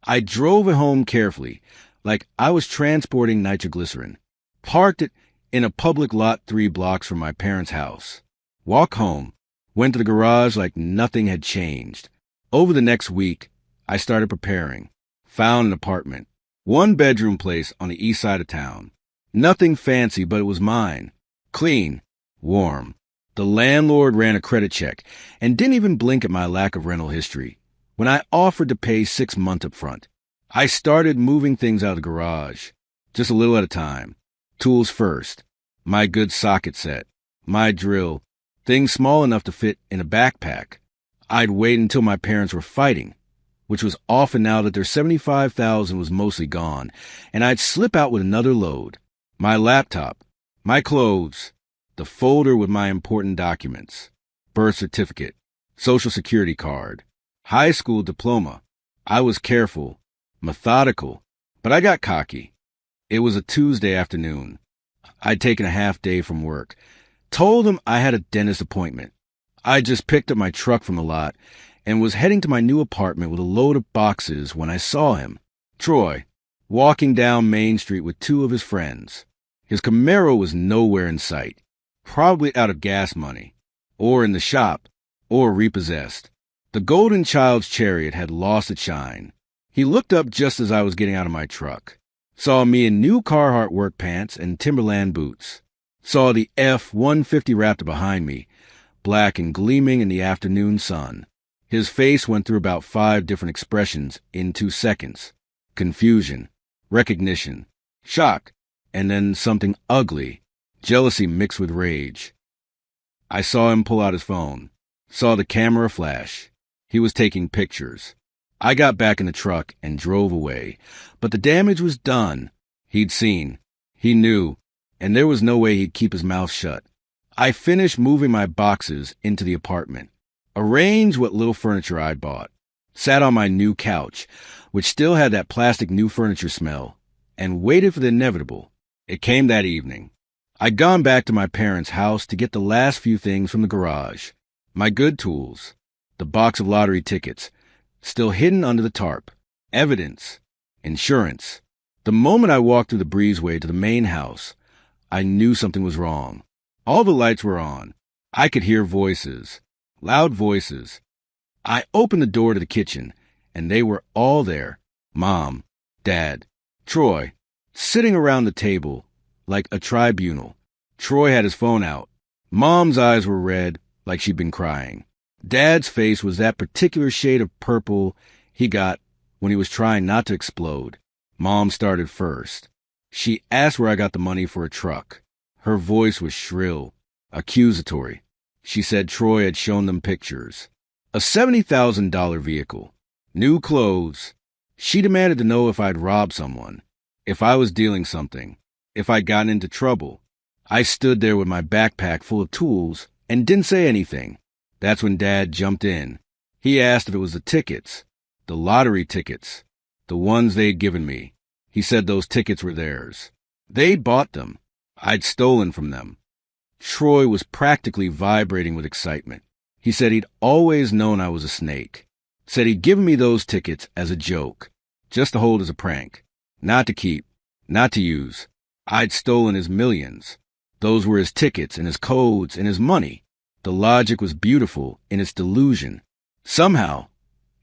I drove it home carefully, like I was transporting nitroglycerin. Parked it in a public lot 3 blocks from my parents' house. Walk home. Went to the garage like nothing had changed. Over the next week, I started preparing. Found an apartment. 1-bedroom place on the east side of town. Nothing fancy, but it was mine. Clean. Warm. The landlord ran a credit check and didn't even blink at my lack of rental history. When I offered to pay 6 months up front, I started moving things out of the garage. Just a little at a time. Tools first. My good socket set. My drill. Things small enough to fit in a backpack. I'd wait until my parents were fighting, which was often now that their $75,000 was mostly gone, and I'd slip out with another load. My laptop, my clothes, the folder with my important documents, birth certificate, social security card, high school diploma. I was careful, methodical, but I got cocky. It was a Tuesday afternoon. I'd taken a half day from work. Told him I had a dentist appointment. I just picked up my truck from the lot and was heading to my new apartment with a load of boxes when I saw him, Troy, walking down Main Street with 2 of his friends. His Camaro was nowhere in sight, probably out of gas money, or in the shop, or repossessed. The golden child's chariot had lost its shine. He looked up just as I was getting out of my truck. Saw me in new Carhartt work pants and Timberland boots. Saw the F-150 Raptor behind me, black and gleaming in the afternoon sun. His face went through about 5 different expressions in 2 seconds. Confusion, recognition, shock, and then something ugly, jealousy mixed with rage. I saw him pull out his phone, saw the camera flash. He was taking pictures. I got back in the truck and drove away, but the damage was done. He'd seen, he knew, and there was no way he'd keep his mouth shut. I finished moving my boxes into the apartment, arranged what little furniture I'd bought, sat on my new couch, which still had that plastic new furniture smell, and waited for the inevitable. It came that evening. I'd gone back to my parents' house to get the last few things from the garage. My good tools, the box of lottery tickets, still hidden under the tarp, evidence, insurance. The moment I walked through the breezeway to the main house, I knew something was wrong. All the lights were on. I could hear voices, loud voices. I opened the door to the kitchen, and they were all there. Mom, Dad, Troy, sitting around the table like a tribunal. Troy had his phone out. Mom's eyes were red, like she'd been crying. Dad's face was that particular shade of purple he got when he was trying not to explode. Mom started first. She asked where I got the money for a truck. Her voice was shrill, accusatory. She said Troy had shown them pictures. A $70,000 vehicle. New clothes. She demanded to know if I'd robbed someone, if I was dealing something, if I'd gotten into trouble. I stood there with my backpack full of tools and didn't say anything. That's when Dad jumped in. He asked if it was the tickets, the lottery tickets, the ones they'd given me. He said those tickets were theirs. They bought them. I'd stolen from them. Troy was practically vibrating with excitement. He said he'd always known I was a snake. Said he'd given me those tickets as a joke, just to hold as a prank, not to keep, not to use. I'd stolen his millions. Those were his tickets and his codes and his money. The logic was beautiful in its delusion. Somehow,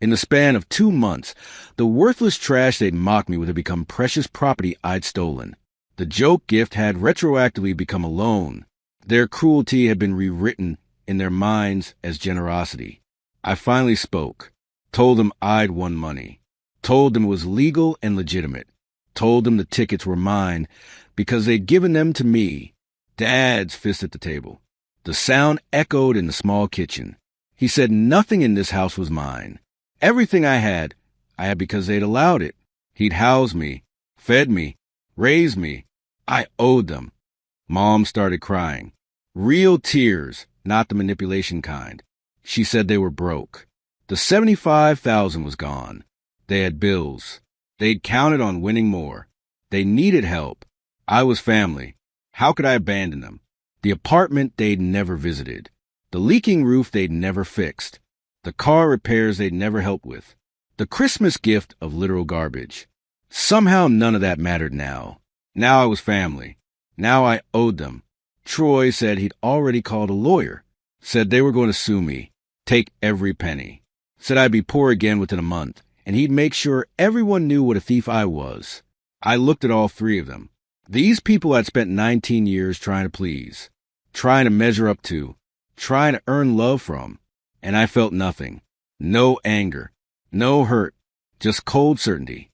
in the span of 2 months, the worthless trash they'd mocked me with had become precious property I'd stolen. The joke gift had retroactively become a loan. Their cruelty had been rewritten in their minds as generosity. I finally spoke, told them I'd won money, told them it was legal and legitimate, told them the tickets were mine because they'd given them to me. Dad's fist at the table. The sound echoed in the small kitchen. He said nothing in this house was mine. Everything I had because they'd allowed it. He'd housed me, fed me, raised me. I owed them. Mom started crying. Real tears, not the manipulation kind. She said they were broke. The $75,000 was gone. They had bills. They'd counted on winning more. They needed help. I was family. How could I abandon them? The apartment they'd never visited. The leaking roof they'd never fixed. The car repairs they'd never helped with. The Christmas gift of literal garbage. Somehow none of that mattered now. Now I was family. Now I owed them. Troy said he'd already called a lawyer. Said they were going to sue me. Take every penny. Said I'd be poor again within a month, and he'd make sure everyone knew what a thief I was. I looked at all 3 of them. These people I'd spent 19 years trying to please, trying to measure up to, trying to earn love from, and I felt nothing. No anger, no hurt, just cold certainty.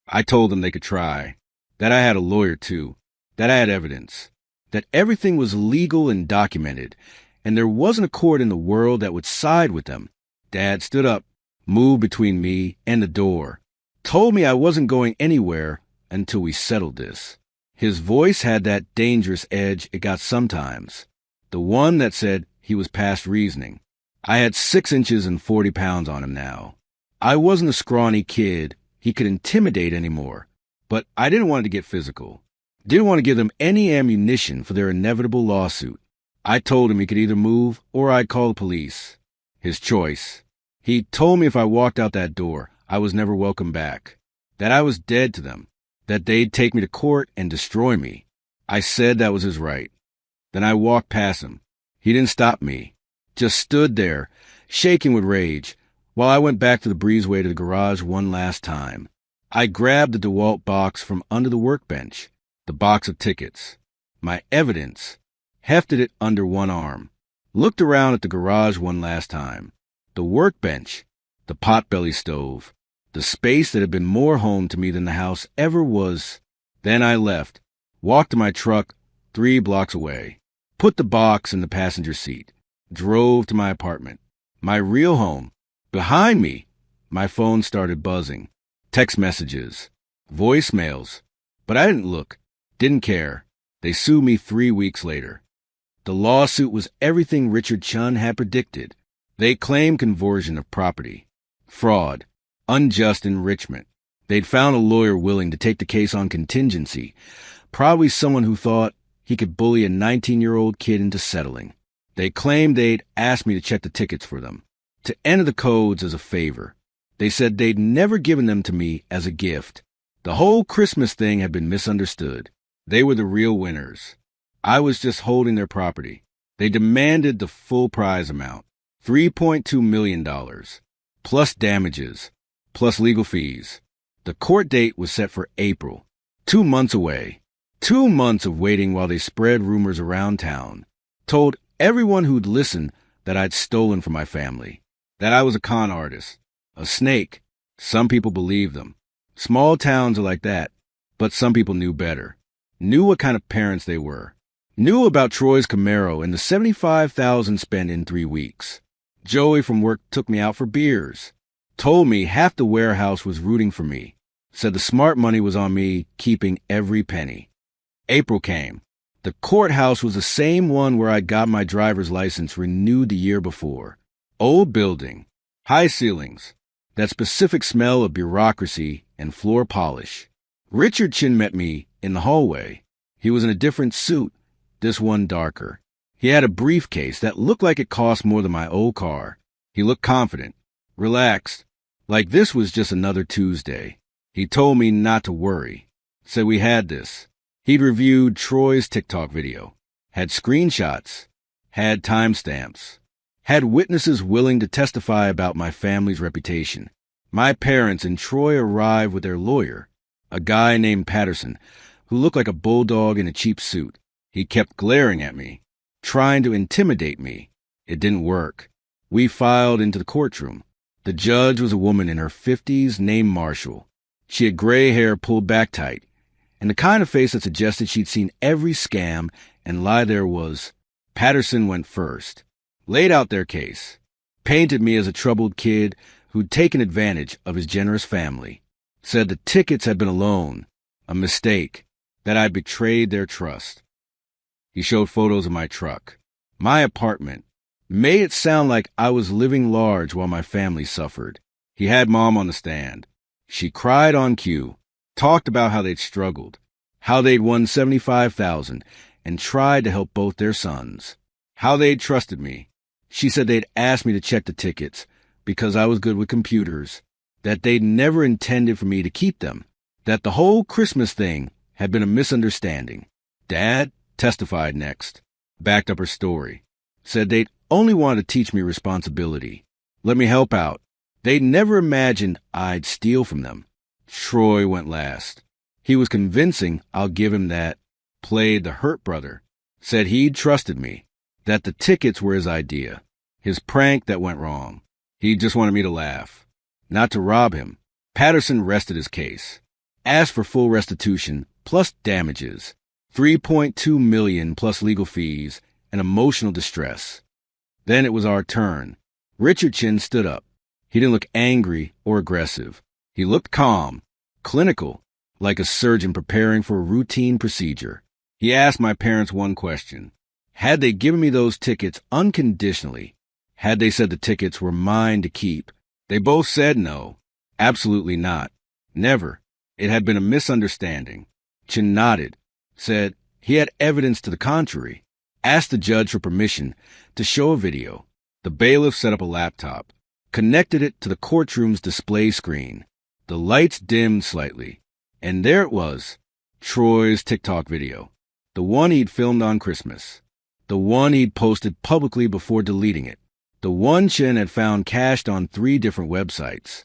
I told them they could try, that I had a lawyer too, that I had evidence, that everything was legal and documented, and there wasn't a court in the world that would side with them. Dad stood up, moved between me and the door, told me I wasn't going anywhere until we settled this. His voice had that dangerous edge it got sometimes, the one that said he was past reasoning. I had 6 inches and 40 pounds on him now. I wasn't a scrawny kid he could intimidate anymore, but I didn't want to get physical. Didn't want to give them any ammunition for their inevitable lawsuit. I told him he could either move or I'd call the police. His choice. He told me if I walked out that door, I was never welcome back, that I was dead to them, that they'd take me to court and destroy me. I said that was his right. Then I walked past him. He didn't stop me, just stood there, shaking with rage, while I went back to the breezeway to the garage one last time. I grabbed the DeWalt box from under the workbench, the box of tickets, my evidence, hefted it under one arm, looked around at the garage one last time, the workbench, the potbelly stove, the space that had been more home to me than the house ever was. Then I left, walked to my truck 3 blocks away, put the box in the passenger seat, drove to my apartment, my real home. Behind me, my phone started buzzing. Text messages, voicemails. But I didn't look, didn't care. They sued me 3 weeks later. The lawsuit was everything Richard Chun had predicted. They claimed conversion of property, fraud, unjust enrichment. They'd found a lawyer willing to take the case on contingency, probably someone who thought he could bully a 19-year-old kid into settling. They claimed they'd asked me to check the tickets for them, to enter the codes as a favor. They said they'd never given them to me as a gift. The whole Christmas thing had been misunderstood. They were the real winners. I was just holding their property. They demanded the full prize amount, $3.2 million, plus damages, plus legal fees. The court date was set for April, 2 months away. 2 months of waiting while they spread rumors around town, told everyone who'd listen that I'd stolen from my family, that I was a con artist, a snake. Some people believed them. Small towns are like that, but some people knew better, knew what kind of parents they were, knew about Troy's Camaro and the $75,000 spent in 3 weeks. Joey from work took me out for beers, told me half the warehouse was rooting for me, said the smart money was on me keeping every penny. April came. The courthouse was the same one where I got my driver's license renewed the year before. Old building, high ceilings, that specific smell of bureaucracy and floor polish. Richard Chin met me in the hallway. He was in a different suit, this one darker. He had a briefcase that looked like it cost more than my old car. He looked confident, relaxed, like this was just another Tuesday. He told me not to worry, said we had this. He'd reviewed Troy's TikTok video, had screenshots, had timestamps, had witnesses willing to testify about my family's reputation. My parents and Troy arrived with their lawyer, a guy named Patterson, who looked like a bulldog in a cheap suit. He kept glaring at me, trying to intimidate me. It didn't work. We filed into the courtroom. The judge was a woman in her 50s named Marshall. She had gray hair pulled back tight, and the kind of face that suggested she'd seen every scam and lie there was. Patterson went first, laid out their case, painted me as a troubled kid who'd taken advantage of his generous family, said the tickets had been a loan, a mistake, that I'd betrayed their trust. He showed photos of my truck, my apartment, made it sound like I was living large while my family suffered. He had Mom on the stand. She cried on cue, talked about how they'd struggled, how they'd won $75,000 and tried to help both their sons, how they'd trusted me. She said they'd asked me to check the tickets because I was good with computers, that they'd never intended for me to keep them, that the whole Christmas thing had been a misunderstanding. Dad testified next, backed up her story, said they'd only wanted to teach me responsibility, let me help out. They'd never imagined I'd steal from them. Troy went last. He was convincing, I'll give him that, played the hurt brother, said he'd trusted me, that the tickets were his idea, his prank that went wrong. He just wanted me to laugh, not to rob him. Patterson rested his case, asked for full restitution plus damages, $3.2 million plus legal fees and emotional distress. Then it was our turn. Richard Chin stood up. He didn't look angry or aggressive. He looked calm, clinical, like a surgeon preparing for a routine procedure. He asked my parents one question. Had they given me those tickets unconditionally? Had they said the tickets were mine to keep? They both said no. Absolutely not. Never. It had been a misunderstanding. Chin nodded, said he had evidence to the contrary, asked the judge for permission to show a video. The bailiff set up a laptop, connected it to the courtroom's display screen. The lights dimmed slightly, and there it was, Troy's TikTok video, the one he'd filmed on Christmas, the one he'd posted publicly before deleting it. The one Chen had found cached on 3 different websites.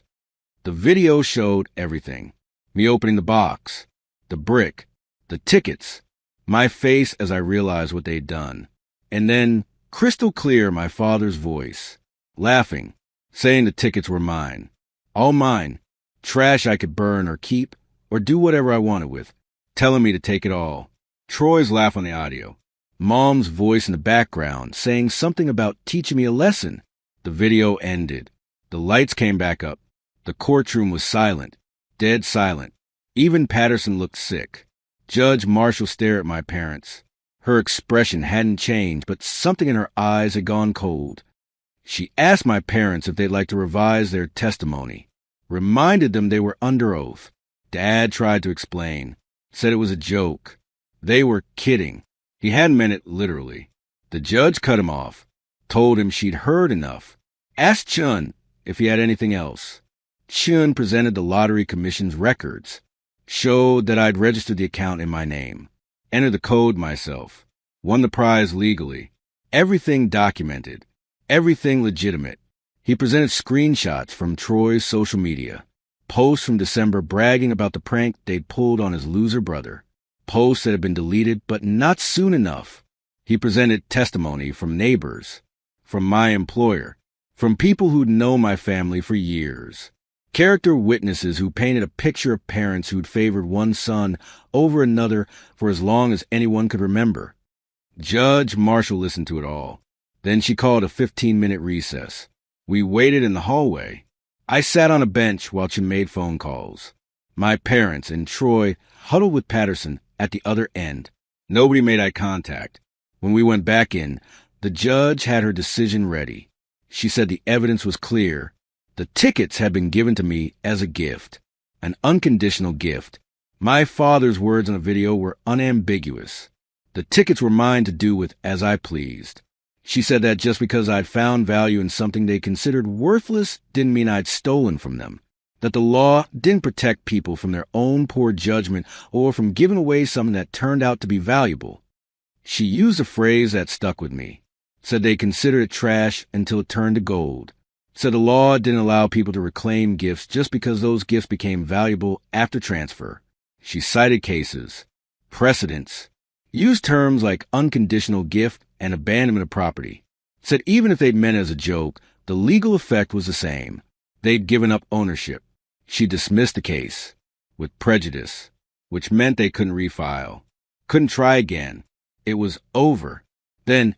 The video showed everything. Me opening the box, the brick, the tickets, my face as I realized what they'd done. And then, crystal clear, my father's voice, laughing, saying the tickets were mine. All mine. Trash I could burn or keep, or do whatever I wanted with, telling me to take it all. Troy's laugh on the audio. Mom's voice in the background, saying something about teaching me a lesson. The video ended. The lights came back up. The courtroom was silent, dead silent. Even Patterson looked sick. Judge Marshall stared at my parents. Her expression hadn't changed, but something in her eyes had gone cold. She asked my parents if they'd like to revise their testimony. Reminded them they were under oath. Dad tried to explain. Said it was a joke. They were kidding. He hadn't meant it literally. The judge cut him off. Told him she'd heard enough. Asked Chun if he had anything else. Chun presented the Lottery Commission's records. Showed that I'd registered the account in my name. Entered the code myself. Won the prize legally. Everything documented. Everything legitimate. He presented screenshots from Troy's social media. Posts from December bragging about the prank they'd pulled on his loser brother. Posts that had been deleted, but not soon enough. He presented testimony from neighbors, from my employer, from people who'd known my family for years. Character witnesses who painted a picture of parents who'd favored one son over another for as long as anyone could remember. Judge Marshall listened to it all. Then she called a 15-minute recess. We waited in the hallway. I sat on a bench while she made phone calls. My parents and Troy huddled with Patterson at the other end. Nobody made eye contact. When we went back in, the judge had her decision ready. She said the evidence was clear. The tickets had been given to me as a gift, an unconditional gift. My father's words in the video were unambiguous. The tickets were mine to do with as I pleased. She said that just because I'd found value in something they considered worthless didn't mean I'd stolen from them. That the law didn't protect people from their own poor judgment or from giving away something that turned out to be valuable. She used a phrase that stuck with me. Said they considered it trash until it turned to gold. Said the law didn't allow people to reclaim gifts just because those gifts became valuable after transfer. She cited cases, precedents, used terms like unconditional gift and abandonment of property. Said even if they'd meant it as a joke, the legal effect was the same. They'd given up ownership. She dismissed the case with prejudice, which meant they couldn't refile, couldn't try again. It was over. Then,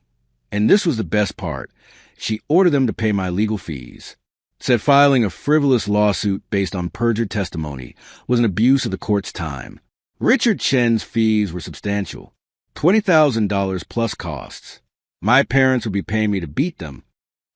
and this was the best part, she ordered them to pay my legal fees. Said filing a frivolous lawsuit based on perjured testimony was an abuse of the court's time. Richard Chen's fees were substantial, $20,000 plus costs. My parents would be paying me to beat them.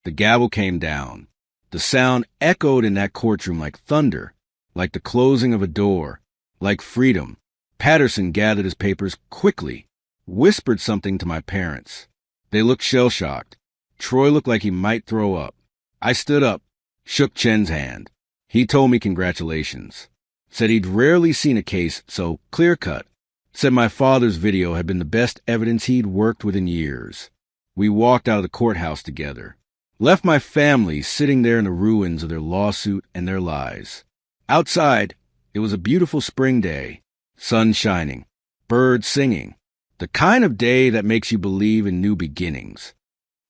The gavel came down. The sound echoed in that courtroom like thunder, like the closing of a door, like freedom. Patterson gathered his papers quickly, whispered something to my parents. They looked shell-shocked. Troy looked like he might throw up. I stood up, shook Chen's hand. He told me congratulations. Said he'd rarely seen a case so clear-cut. Said my father's video had been the best evidence he'd worked with in years. We walked out of the courthouse together. Left my family sitting there in the ruins of their lawsuit and their lies. Outside, it was a beautiful spring day. Sun shining. Birds singing. The kind of day that makes you believe in new beginnings.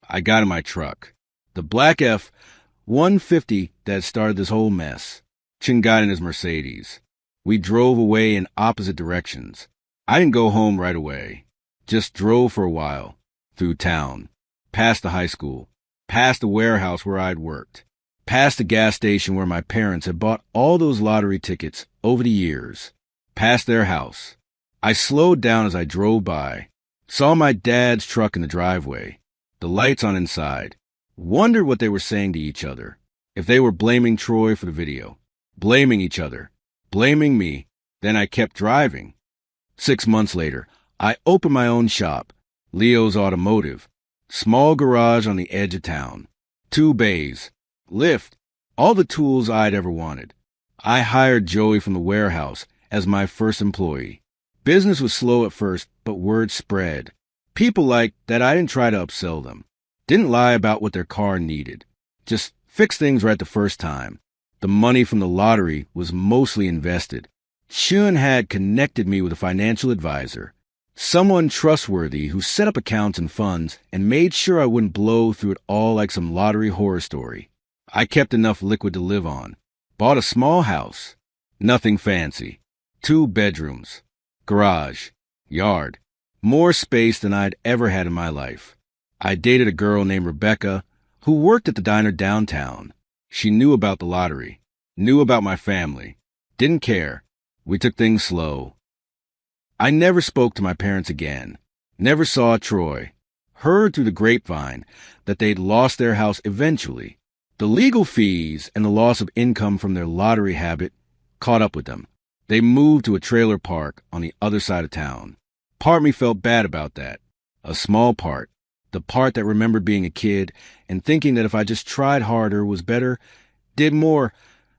I got in my truck. The black F-150 that started this whole mess. Chen got in his Mercedes. We drove away in opposite directions. I didn't go home right away. Just drove for a while. Through town. Past the high school. Past the warehouse where I'd worked. Past the gas station where my parents had bought all those lottery tickets over the years. Past their house. I slowed down as I drove by. Saw my dad's truck in the driveway. The lights on inside. Wondered what they were saying to each other. If they were blaming Troy for the video. Blaming each other. Blaming me. Then I kept driving. 6 months later, I opened my own shop. Leo's Automotive. Small garage on the edge of town. 2 bays. Lift. All the tools I'd ever wanted. I hired Joey from the warehouse as my first employee. Business was slow at first, but word spread. People liked that I didn't try to upsell them. Didn't lie about what their car needed. Just fix things right the first time. The money from the lottery was mostly invested. Chun had connected me with a financial advisor, someone trustworthy who set up accounts and funds and made sure I wouldn't blow through it all like some lottery horror story. I kept enough liquid to live on. Bought a small house. Nothing fancy. 2 bedrooms. Garage. Yard. More space than I'd ever had in my life. I dated a girl named Rebecca who worked at the diner downtown. She knew about the lottery. Knew about my family. Didn't care. We took things slow. I never spoke to my parents again. Never saw Troy. Heard through the grapevine that they'd lost their house eventually. The legal fees and the loss of income from their lottery habit caught up with them. They moved to a trailer park on the other side of town. Part of me felt bad about that. A small part. The part that remembered being a kid and thinking that if I just tried harder, was better, did more,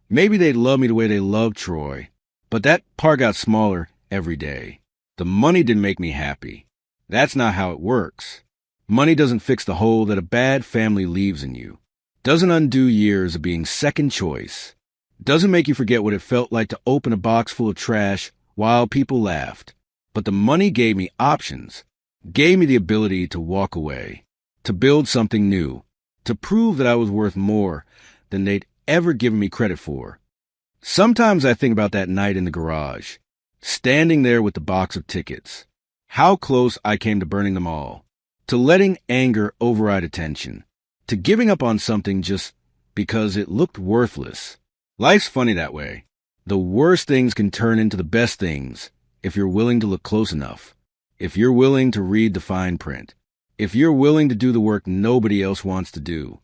maybe they'd love me the way they loved Troy. But that part got smaller every day. The money didn't make me happy. That's not how it works. Money doesn't fix the hole that a bad family leaves in you. Doesn't undo years of being second choice. Doesn't make you forget what it felt like to open a box full of trash while people laughed. But the money gave me options. Gave me the ability to walk away. To build something new. To prove that I was worth more than they'd ever given me credit for. Sometimes I think about that night in the garage. Standing there with the box of tickets. How close I came to burning them all. To letting anger override attention. To giving up on something just because it looked worthless. Life's funny that way. The worst things can turn into the best things if you're willing to look close enough. If you're willing to read the fine print. If you're willing to do the work nobody else wants to do.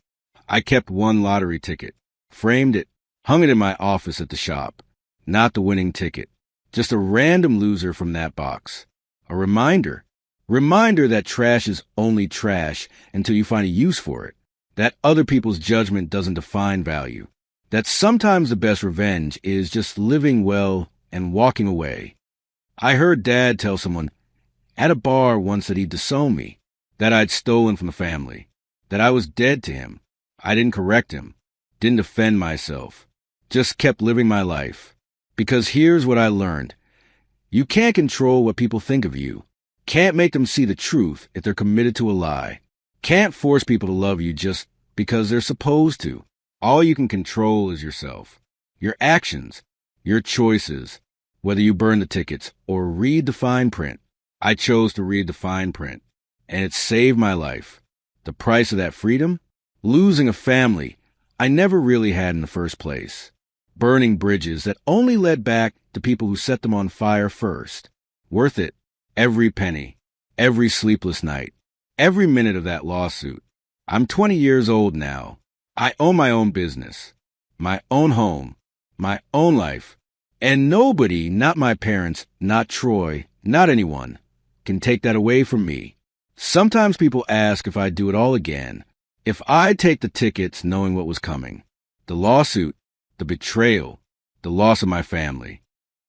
I kept one lottery ticket. Framed it. Hung it in my office at the shop. Not the winning ticket. Just a random loser from that box. A reminder. Reminder that trash is only trash until you find a use for it. That other people's judgment doesn't define value. That sometimes the best revenge is just living well and walking away. I heard Dad tell someone at a bar once that he'd disowned me, that I'd stolen from the family, that I was dead to him. I didn't correct him, didn't defend myself, just kept living my life. Because here's what I learned. You can't control what people think of you. Can't make them see the truth if they're committed to a lie. Can't force people to love you just because they're supposed to. All you can control is yourself. Your actions, your choices, whether you burn the tickets or read the fine print. I chose to read the fine print, and it saved my life. The price of that freedom? Losing a family I never really had in the first place. Burning bridges that only led back to people who set them on fire first. Worth it. Every penny. Every sleepless night. Every minute of that lawsuit. I'm 20 years old now. I own my own business. My own home. My own life. And nobody, not my parents, not Troy, not anyone, can take that away from me. Sometimes people ask if I'd do it all again. If I'd take the tickets knowing what was coming. The lawsuit. The betrayal. The loss of my family.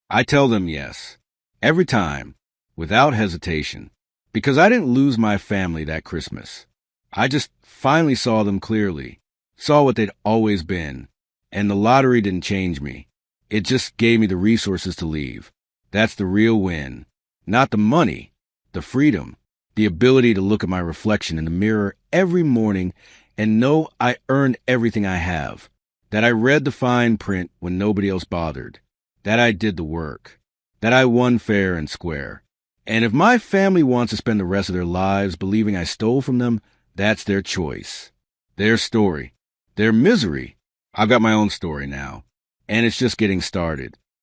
I tell them yes. Every time. Without hesitation. Because I didn't lose my family that Christmas. I just finally saw them clearly. Saw what they'd always been. And the lottery didn't change me. It just gave me the resources to leave. That's the real win. Not the money. The freedom. The ability to look at my reflection in the mirror every morning and know I earned everything I have. That I read the fine print when nobody else bothered. That I did the work. That I won fair and square. And if my family wants to spend the rest of their lives believing I stole from them, that's their choice. Their story. Their misery. I've got my own story now. And it's just getting started.